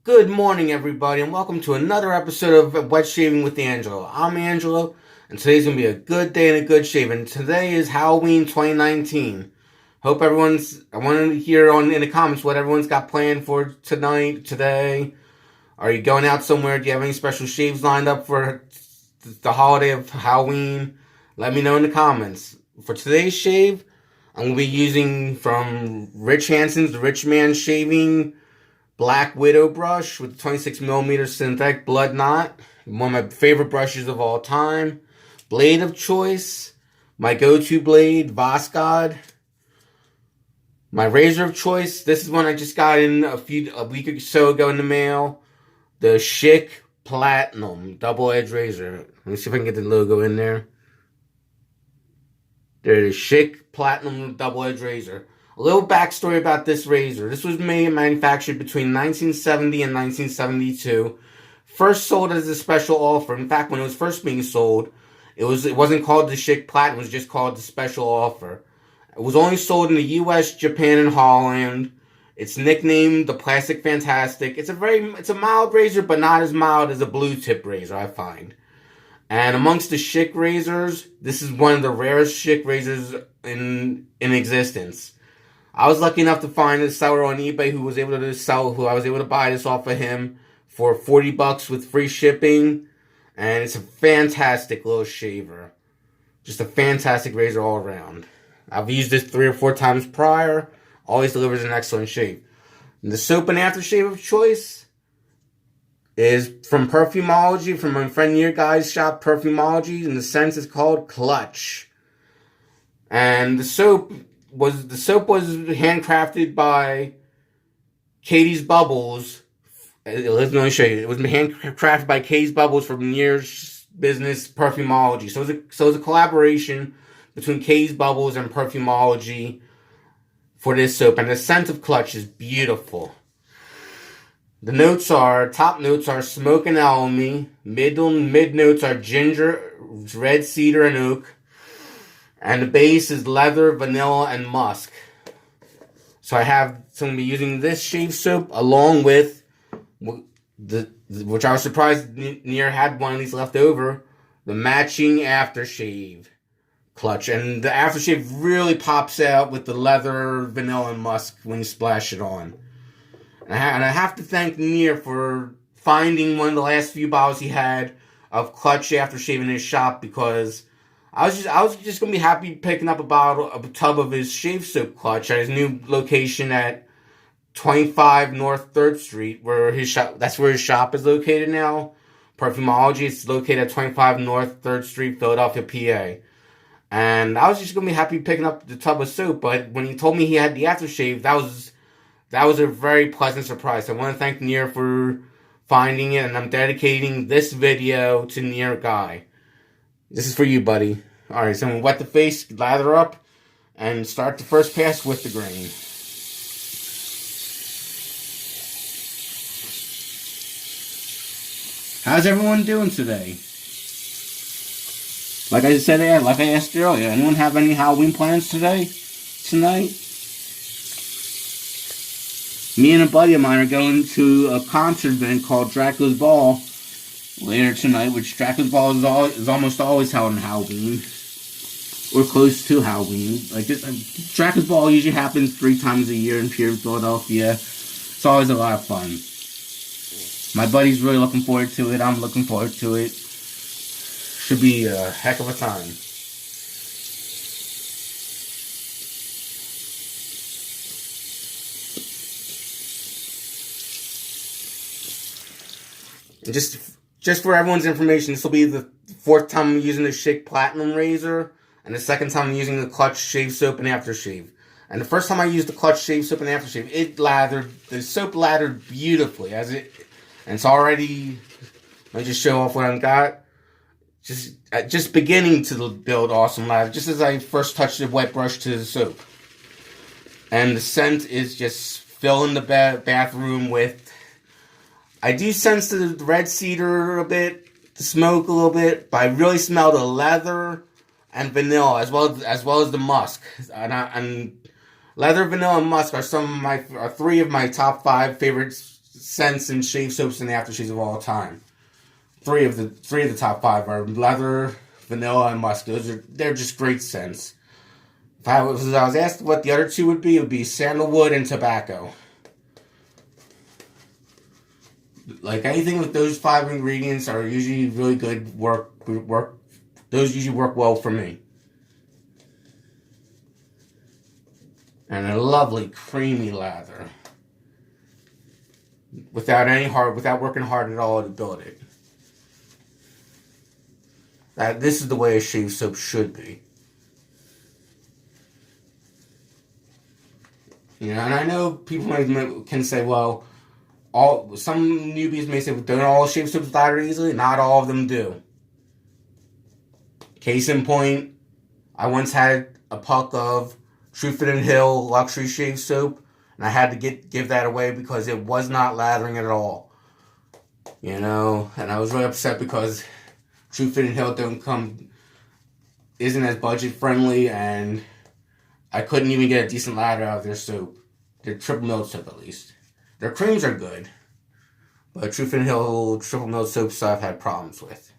Good morning, everybody, and welcome to another episode of Wet Shaving with Angelo. I'm Angelo, and today's going to be a good day and a good shave. And today is Halloween 2019. I want to hear in the comments what everyone's got planned for tonight, today. Are you going out somewhere? Do you have any special shaves lined up for the holiday of Halloween? Let me know in the comments. For today's shave, I'm going to be using from Rich Hanson's the Rich Man Shaving Black Widow brush with 26mm synthetic blood knot. One of my favorite brushes of all time. Blade of choice. My go-to blade, Voskhod. My razor of choice. This is one I just got in a week or so ago in the mail. The Schick Platinum double-edged razor. Let me see if I can get the logo in there. There it is. Schick Platinum double-edged razor. A little backstory about this razor. This was made and manufactured between 1970 and 1972. First sold as a special offer. In fact, when it was first being sold, it wasn't called the Schick Platinum. It was just called the special offer. It was only sold in the U.S., Japan, and Holland. It's nicknamed the Plastic Fantastic. It's a mild razor, but not as mild as a blue tip razor, I find. And amongst the Schick razors, this is one of the rarest Schick razors in existence. I was lucky enough to find a seller on eBay who I was able to buy this off of him for $40 with free shipping. And it's a fantastic little shaver. Just a fantastic razor all around. I've used this 3 or 4 times prior. Always delivers an excellent shave. And the soap and aftershave of choice is from Perfumology, from my friend near guy's shop, Perfumology. And the scent is called Clutch. And the soap was handcrafted by Katie's Bubbles. Let me show you. It was handcrafted by Katie's Bubbles from Near's business Perfumology. So it was a collaboration between Katie's Bubbles and Perfumology for this soap. And the scent of Clutch is beautiful. The top notes are smoke and alumi. Mid notes are ginger, red cedar, and oak. And the base is leather, vanilla, and musk. So I'm going to be using this shave soap along with which I was surprised Near had one of these left over, the matching aftershave clutch. And the aftershave really pops out with the leather, vanilla, and musk when you splash it on. And I have to thank Near for finding one of the last few bottles he had of Clutch aftershave in his shop, because I was just gonna be happy picking up a tub of his shave soap Clutch at his new location at 25 North 3rd Street, that's where his shop is located now. Perfumology is located at 25 North 3rd Street, Philadelphia, PA. And I was just gonna be happy picking up the tub of soap, but when he told me he had the aftershave, that was a very pleasant surprise. I want to thank Near for finding it, and I'm dedicating this video to Near Guy. This is for you, buddy. Alright, so I'm going to wet the face, lather up, and start the first pass with the grain. How's everyone doing today? Like I asked earlier, anyone have any Halloween plans tonight? Me and a buddy of mine are going to a concert event called Dracula's Ball later tonight, which Dracula's Ball is almost always held on Halloween, or close to Halloween. Dracula's Ball usually happens 3 times a year in Philadelphia. It's always a lot of fun. My buddy's really looking forward to it. I'm looking forward to it. Should be a heck of a time. And just for everyone's information, this will be the 4th time I'm using the Schick Platinum razor, and the 2nd time I'm using the Clutch shave soap and aftershave. And the first time I used the Clutch shave soap and aftershave, the soap lathered beautifully, and it's already, let me just show off what I've got. Just beginning to build awesome lather, just as I first touched the wet brush to the soap. And the scent is just filling the bathroom with, I do sense the red cedar a bit, the smoke a little bit, but I really smell the leather and vanilla as well as the musk. And leather, vanilla, and musk are 3 of my top 5 favorite scents and shave soaps and aftershaves of all time. Three of the top five are leather, vanilla, and musk. They're just great scents. If I was asked what the other two would be, it would be sandalwood and tobacco. Like anything with those five ingredients are usually really good. Those usually work well for me. And a lovely creamy lather, without working hard at all to build it. This is the way a shave soap should be. You know, and I know people can say, well, some newbies may say, don't all shave soaps lather easily? Not all of them do. Case in point, I once had a puck of Truth and Hill luxury shave soap, and I had to give that away because it was not lathering at all. You know, and I was really upset because Truth and Hill isn't as budget friendly, and I couldn't even get a decent lather out of their soap. Their triple milled soap, at least. Their creams are good, but Truth and Hill triple milled soaps I've had problems with.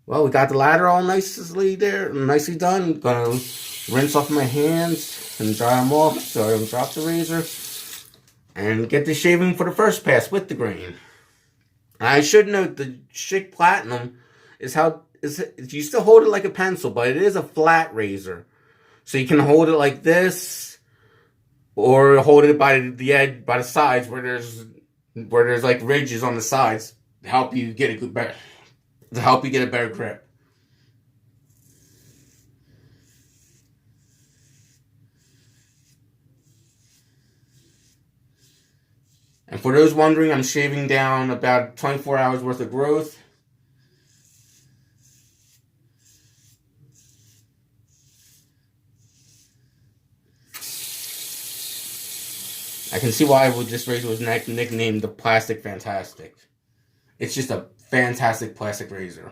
Well, we got the lather all nicely done. Gonna rinse off my hands and dry them off so I don't drop the razor, and get the shaving for the first pass with the grain. I should note the Schick Platinum you still hold it like a pencil, but it is a flat razor. So you can hold it like this, or hold it by the edge, by the sides where there's like ridges on the sides to help you get a better grip. And for those wondering, I'm shaving down about 24 hours worth of growth. I can see why this razor was nicknamed the Plastic Fantastic. It's just a fantastic plastic razor.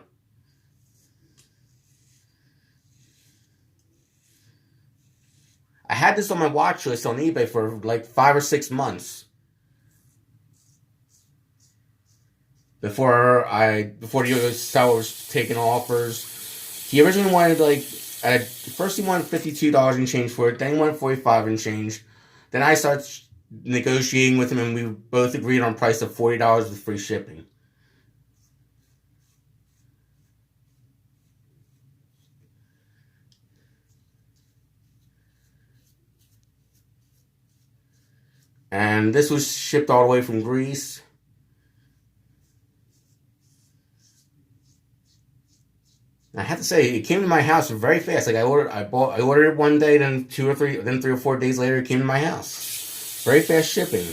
I had this on my watch list on eBay for like 5 or 6 months. Before the sellers taking offers. He originally wanted first he wanted $52 and change for it, then he wanted $45 and change. Then I started negotiating with him, and we both agreed on a price of $40 with free shipping. And this was shipped all the way from Greece. I have to say, it came to my house very fast. Like I ordered it one day, then 3 or 4 days later, it came to my house. Very fast shipping.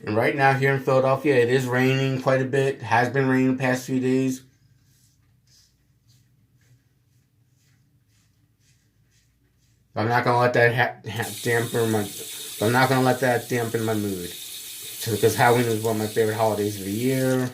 And right now here in Philadelphia, it is raining quite a bit. It has been raining the past few days. I'm not gonna let that dampen my mood. Because Halloween is one of my favorite holidays of the year.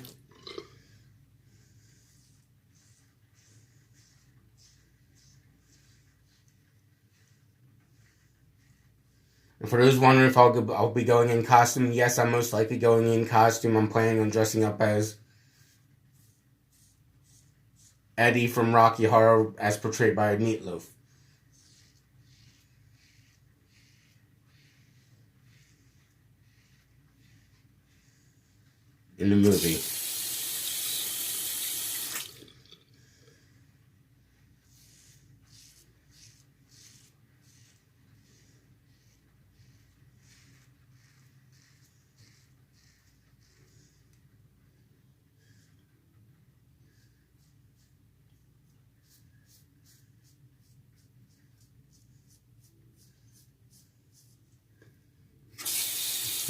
And for those wondering if I'll be going in costume, yes, I'm most likely going in costume. I'm planning on dressing up as Eddie from Rocky Horror, as portrayed by Meatloaf in the movie.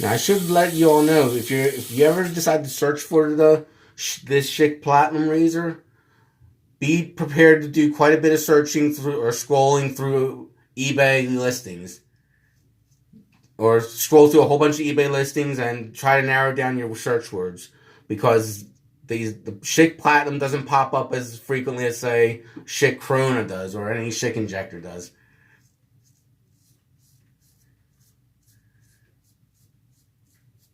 Now I should let you all know if you ever decide to search for this Schick Platinum razor, be prepared to do quite a bit of searching through or scrolling through eBay listings, or scroll through a whole bunch of eBay listings and try to narrow down your search words, because the Schick Platinum doesn't pop up as frequently as, say, Schick Corona does or any Schick injector does.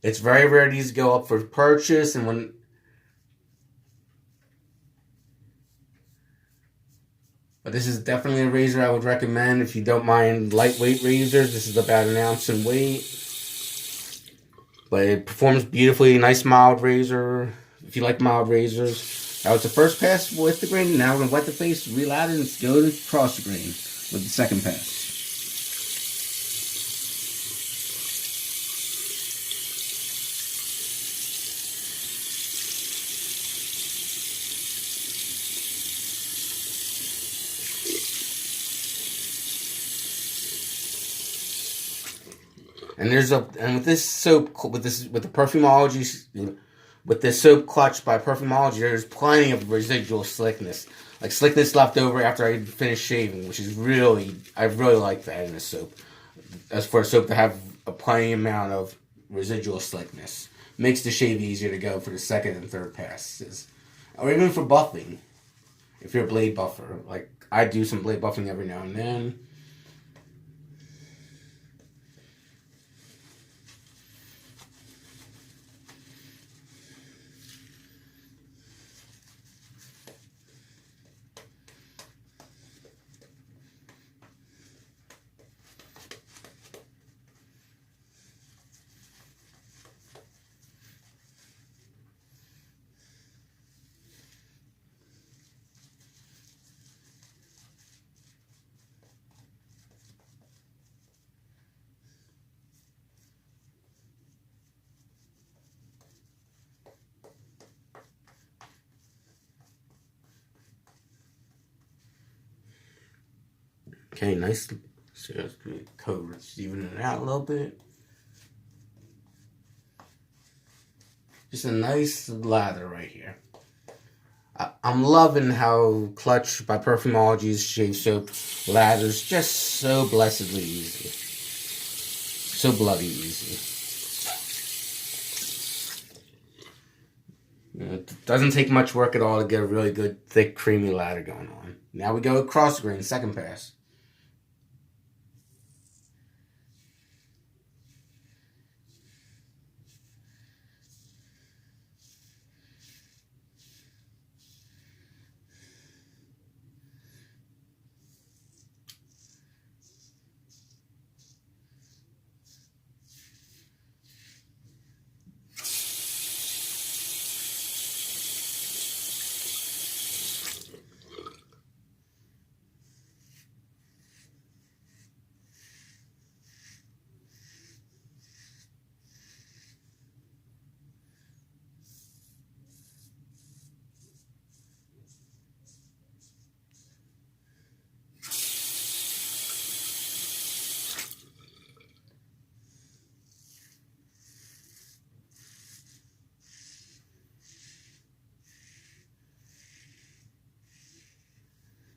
It's very rare these go up for purchase, and but this is definitely a razor I would recommend if you don't mind lightweight razors. This is about an ounce in weight, but it performs beautifully. Nice mild razor if you like mild razors. That was the first pass with the grain. Now we're going to wet the face, reel out it, and go to cross the grain with the second pass. And with this soap, with the Perfumology, with this soap clutch by Perfumology, there's plenty of residual slickness, like slickness left over after I finish shaving, which is I really like that in a soap. As for a soap to have a plenty amount of residual slickness, makes the shave easier to go for the second and third passes, or even for buffing. If you're a blade buffer, like I do some blade buffing every now and then. Okay, nice. So let's cover, even it out a little bit. Just a nice lather right here. I'm loving how Clutch by Perfumology's shave soap lathers just so blessedly easy. So bloody easy. It doesn't take much work at all to get a really good, thick, creamy lather going on. Now we go across the grain, second pass.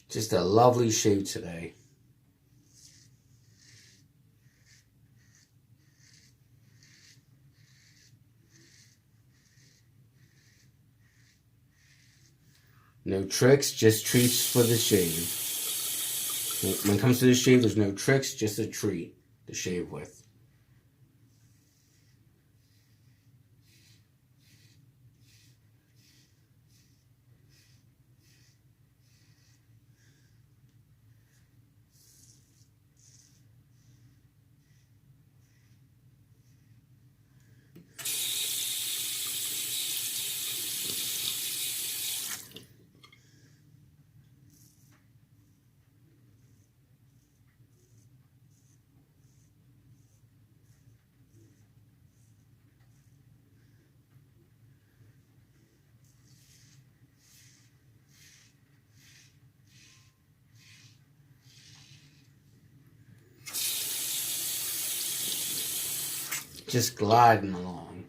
Just a lovely shave today. No tricks, just treats for the shave. When it comes to the shave, there's no tricks, just a treat to shave with. just gliding along.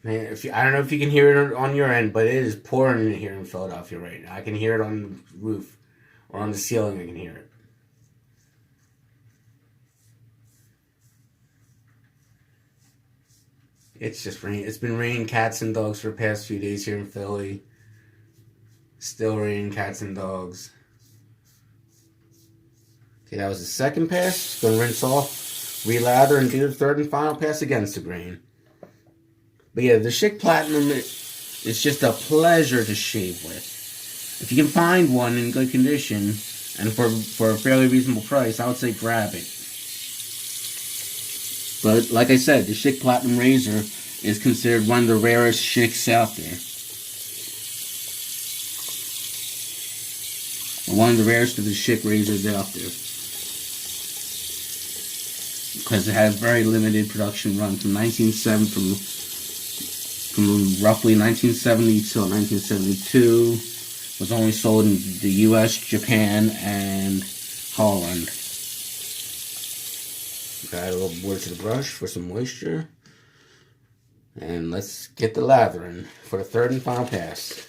Man, I don't know if you can hear it on your end, but it is pouring in here in Philadelphia right now. I can hear it on the roof or on the ceiling. I can hear it. It's just rain. It's been raining cats and dogs for the past few days here in Philly. Still raining cats and dogs. Okay, that was the second pass. Gonna rinse off, relather, and do the third and final pass against the grain. But yeah, the Schick Platinum is just a pleasure to shave with. If you can find one in good condition and for a fairly reasonable price, I would say grab it. But like I said, the Schick Platinum razor is considered one of the rarest Schicks out there. One of the rarest of the Schick razors out there. Because it had a very limited production run from roughly 1970 till 1972. Was only sold in the US, Japan, and Holland. Add a little more to the brush for some moisture. And let's get the lathering for the third and final pass.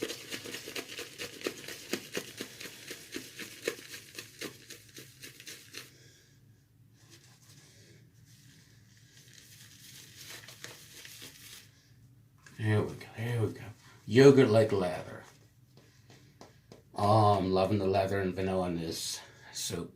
There we go, there we go. Yogurt-like lather. Oh, I'm loving the leather and vanilla in this soap.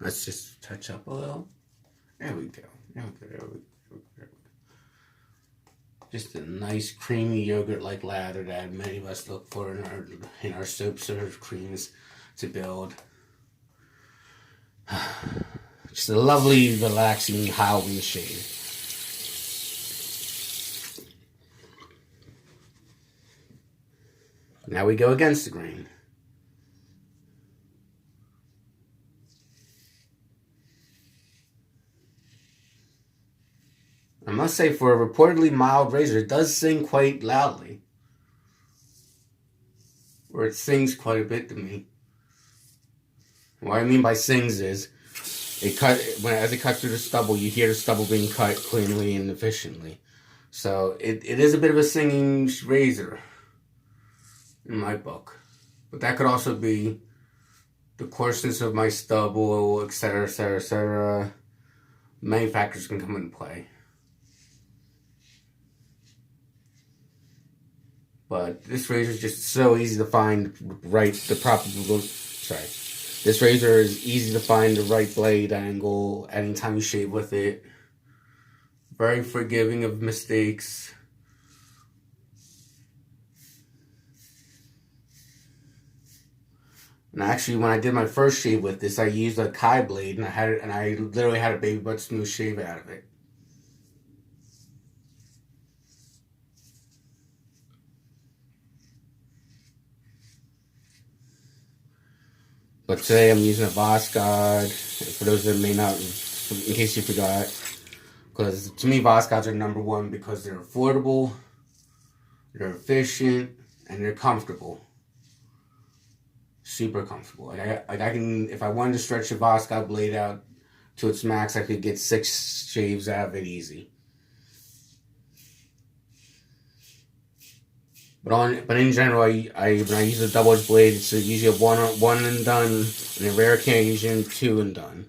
Let's just touch up a little. There we go. There we go. There we go. There we go. Just a nice creamy yogurt-like lather that many of us look for in our soaps or creams to build. Just a lovely, relaxing, howling shade. Now we go against the grain. I must say, for a reportedly mild razor, it does sing quite loudly. Or it sings quite a bit to me. What I mean by sings is, as it cuts through the stubble, you hear the stubble being cut cleanly and efficiently. So it is a bit of a singing razor, in my book. But that could also be the coarseness of my stubble, etc., etc., etc. Many factors can come into play. But this razor is just so easy to find This razor is easy to find the right blade angle anytime you shave with it. Very forgiving of mistakes. And actually, when I did my first shave with this, I used a Kai blade, and I literally had a baby butt smooth shave out of it. But today I'm using a Voskhod. For those that may not, in case you forgot, Because to me, Voskhod are number one because they're affordable, they're efficient, and they're comfortable. Super comfortable. Like I can, if I wanted to stretch a Voskhod blade out to its max, I could get 6 shaves out of it easy. But in general, when I use a double edged blade, it's usually a one and done, and a rare occasion 2 and done.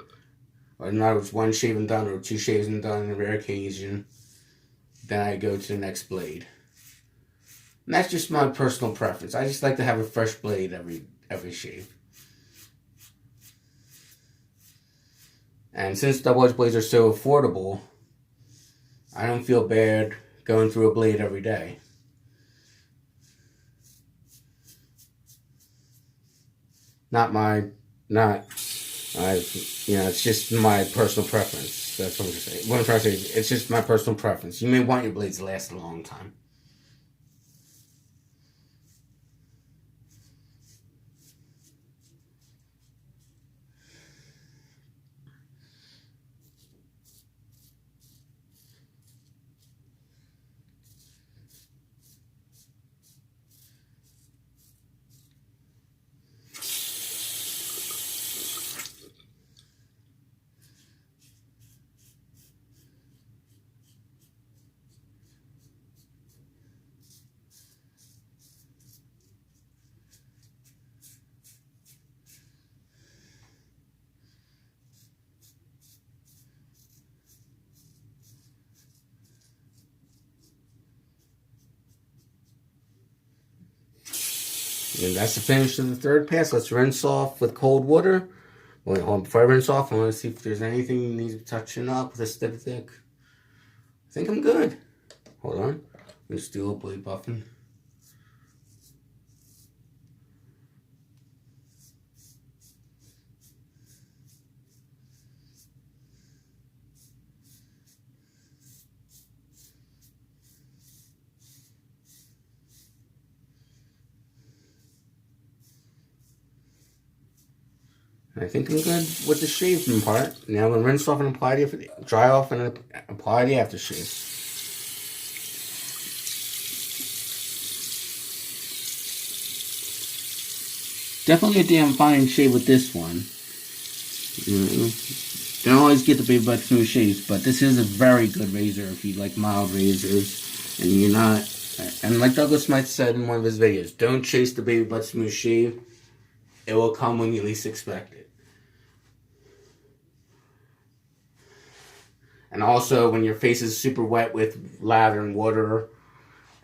Or not, it's 1 shave and done, or 2 shaves and done, in a rare occasion. Then I go to the next blade. And that's just my personal preference. I just like to have a fresh blade every shave. And since double edged blades are so affordable, I don't feel bad going through a blade every day. It's just my personal preference. That's what I'm saying. What I'm trying to say is, it's just my personal preference. You may want your blades to last a long time. And that's the finish of the third pass. Let's rinse off with cold water. Wait, hold on. Before I rinse off, I want to see if there's anything you need touching up with a dipstick. I think I'm good. Hold on. Let me just do a little blade buffing. I think I'm good with the shaving part. Now I'm going to rinse off and apply dry off and apply the aftershave. Definitely a damn fine shave with this one. Don't always get the Baby Butt Smooth shaves, but this is a very good razor if you like mild razors and you're not. And like Douglas Smith said in one of his videos, don't chase the Baby Butt Smooth shave. It will come when you least expect it. And also, when your face is super wet with lather and water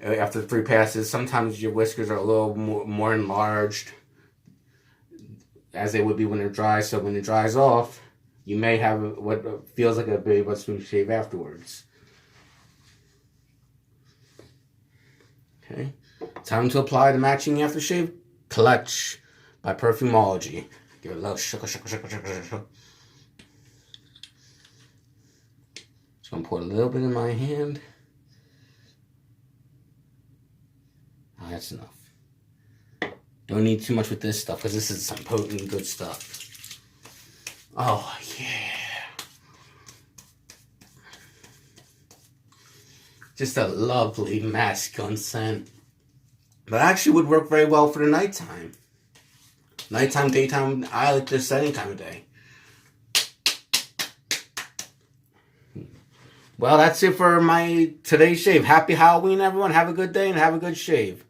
after 3 passes, sometimes your whiskers are a little more enlarged, as they would be when they're dry. So when it dries off, you may have what feels like a Baby Butt Smooth shave afterwards. Okay, time to apply the matching aftershave clutch by Perfumology. Give it a little shook. Just gonna pour a little bit in my hand. Oh, that's enough. Don't need too much with this stuff because this is some potent good stuff. Oh yeah. Just a lovely masculine scent. But actually would work very well for the nighttime. Nighttime, daytime, I like this any time of day. Well, that's it for my today's shave. Happy Halloween, everyone. Have a good day and have a good shave.